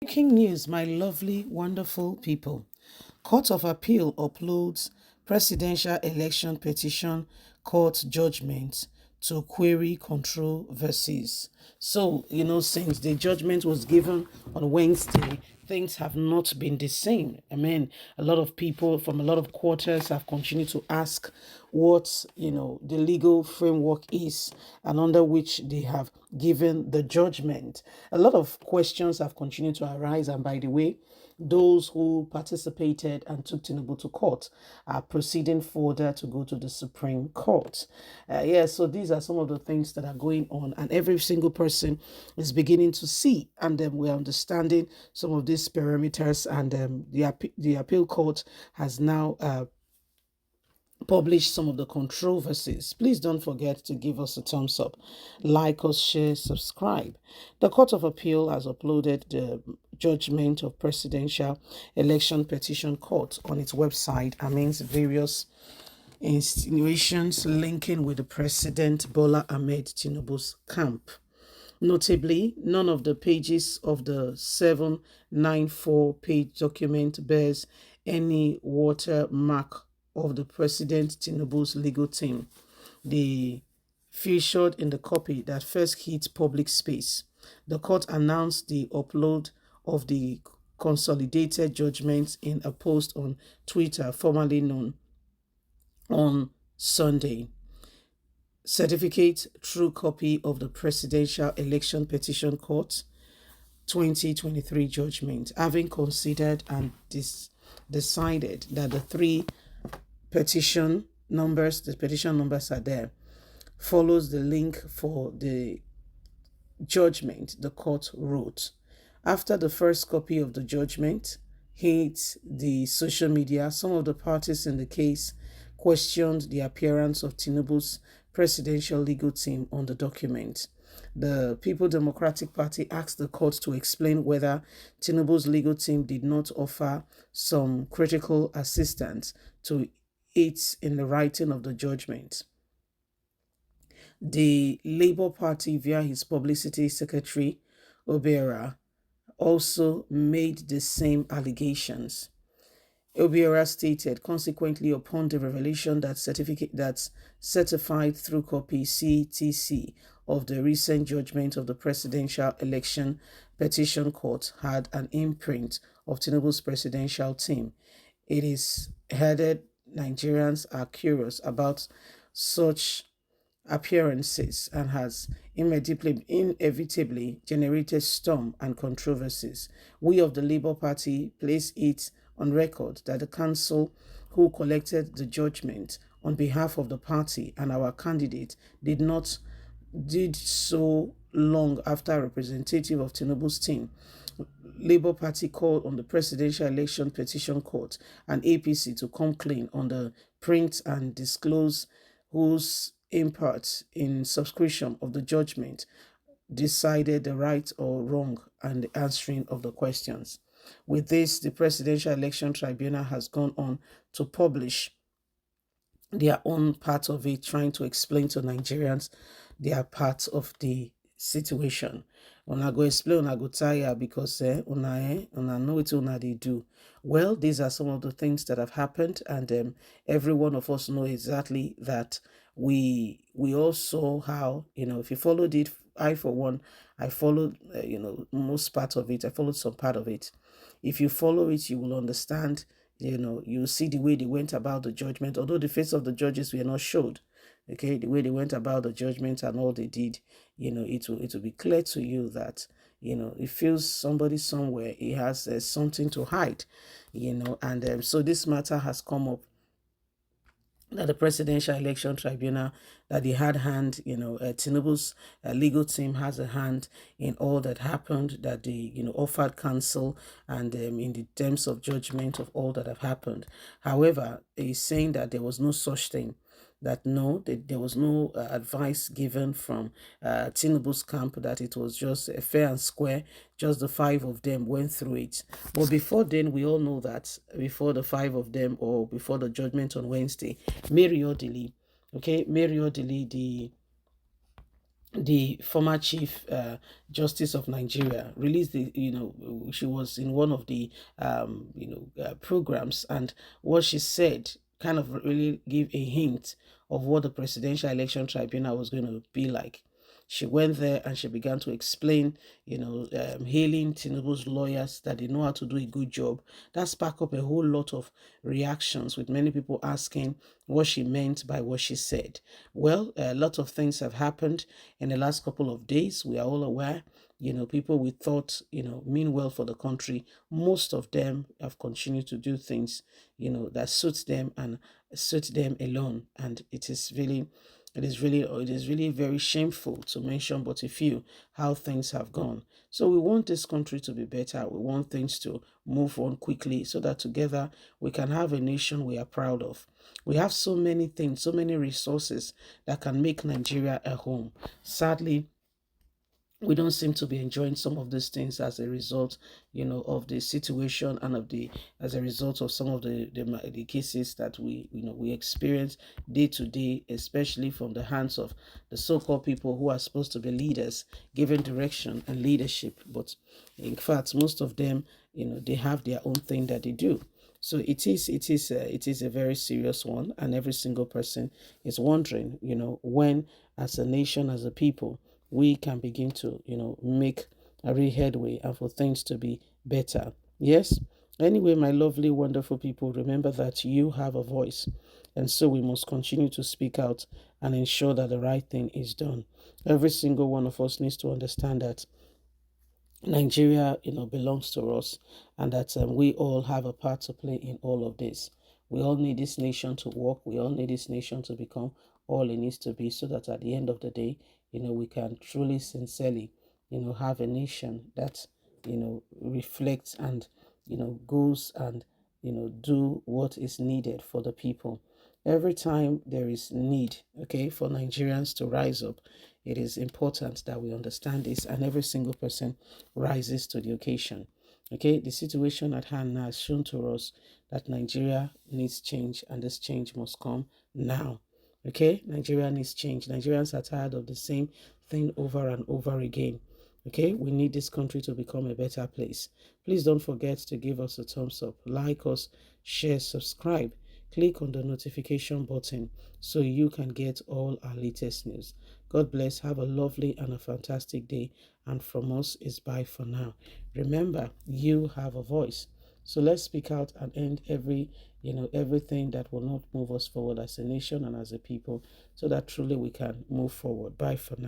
Breaking news, my lovely, wonderful people. Court of Appeal uploads presidential election petition court judgment to query controversies. So, since the judgment was given on Wednesday, things have not been the same. I mean, a lot of people from a lot of quarters have continued to ask what, the legal framework is and under which they have given the judgment. A lot of questions have continued to arise. And by the way, those who participated and took Tinubu to court are proceeding further to go to the Supreme Court. So these are some of the things that are going on, and every single person is beginning to see, and we're understanding some of these parameters. And the appeal court has now publish some of the controversies. Please don't forget to give us a thumbs up, like us, share, subscribe. The Court of Appeal has uploaded the judgment of Presidential Election Petition Court on its website amidst various insinuations linking with the President Bola Ahmed Tinubu's camp. Notably, none of the pages of the 794-page document bears any watermark of the President Tinubu's legal team. They featured in the copy that first hit public space. The court announced the upload of the consolidated judgments in a post on Twitter, formerly known on Sunday. Certificate true copy of the Presidential Election Petition Court 2023 judgment, having considered and decided that the petition numbers are there, follows the link for the judgment the court wrote. After the first copy of the judgment hit the social media, some of the parties in the case questioned the appearance of Tinubu's presidential legal team on the document. The People Democratic Party asked the court to explain whether Tinubu's legal team did not offer some critical assistance to it in the writing of the judgment. The Labour Party, via his publicity secretary, Obiora, also made the same allegations. Obiora stated, consequently, upon the revelation that certified through copy CTC of the recent judgment of the Presidential Election Petition Court had an imprint of Tinubu's presidential team, it is headed Nigerians are curious about such appearances and has inevitably generated storm and controversies. We of the Labour Party place it on record that the council who collected the judgment on behalf of the party and our candidate did so long after a representative of Tinubu's team, Labour Party, called on the Presidential Election Petition Court and APC to come clean on the print and disclose whose impart in subscription of the judgment decided the right or wrong and the answering of the questions. With this, the Presidential Election Tribunal has gone on to publish their own part of it, trying to explain to Nigerians their part of the situation. Una go explain, una go tire because una know what una they do. Well, these are some of the things that have happened, and every one of us know exactly that we all saw how, if you followed it. I, for one, I followed, most part of it. I followed some part of it. If you follow it, you will understand, you see the way they went about the judgment, although the face of the judges were not showed. Okay, the way they went about the judgment and all they did, it will be clear to you that, it feels somebody somewhere, he has something to hide, and so this matter has come up, that the Presidential Election Tribunal, that they had hand, Tinubu's legal team has a hand in all that happened, that they, offered counsel and in the terms of judgment of all that have happened. However, he's saying that there was no such thing, that there was no advice given from Tinubu's camp, that it was just fair and square, just the five of them went through it. But before then, we all know that before the five of them, or before the judgment on Wednesday, Mary Odili, the the former chief justice of Nigeria released the, she was in one of the programs, and what she said kind of really gave a hint of what the Presidential Election Tribunal was going to be like. She went there and she began to explain, hailing Tinubu's lawyers that they know how to do a good job. That sparked up a whole lot of reactions, with many people asking what she meant by what she said. Well, a lot of things have happened in the last couple of days. We are all aware, people we thought, mean well for the country. Most of them have continued to do things, that suits them and suits them alone. And it is really very shameful to mention but a few how things have gone. So we want this country to be better. We want things to move on quickly so that together we can have a nation we are proud of. We have so many things, so many resources that can make Nigeria a home. Sadly, we don't seem to be enjoying some of these things as a result, of the situation, and as a result of some of the cases that we experience day to day, especially from the hands of the so-called people who are supposed to be leaders, giving direction and leadership. But in fact, most of them, they have their own thing that they do. So it is a very serious one, and every single person is wondering, when, as a nation, as a people, we can begin to, make a real headway and for things to be better. Yes. Anyway, my lovely, wonderful people, remember that you have a voice. And so we must continue to speak out and ensure that the right thing is done. Every single one of us needs to understand that Nigeria, belongs to us, and that we all have a part to play in all of this. We all need this nation to work. We all need this nation to become all it needs to be, so that at the end of the day, we can truly, sincerely, have a nation that, reflects and, goes and, do what is needed for the people. Every time there is need, okay, for Nigerians to rise up, it is important that we understand this, and every single person rises to the occasion. Okay, the situation at hand now has shown to us that Nigeria needs change, and this change must come now. Okay, Nigeria needs change. Nigerians are tired of the same thing over and over again. Okay, we need this country to become a better place. Please don't forget to give us a thumbs up, like us, share, subscribe. Click on the notification button so you can get all our latest news. God bless. Have a lovely and a fantastic day. And from us is bye for now. Remember, you have a voice. So let's speak out and end everything that will not move us forward as a nation and as a people, so that truly we can move forward. Bye for now.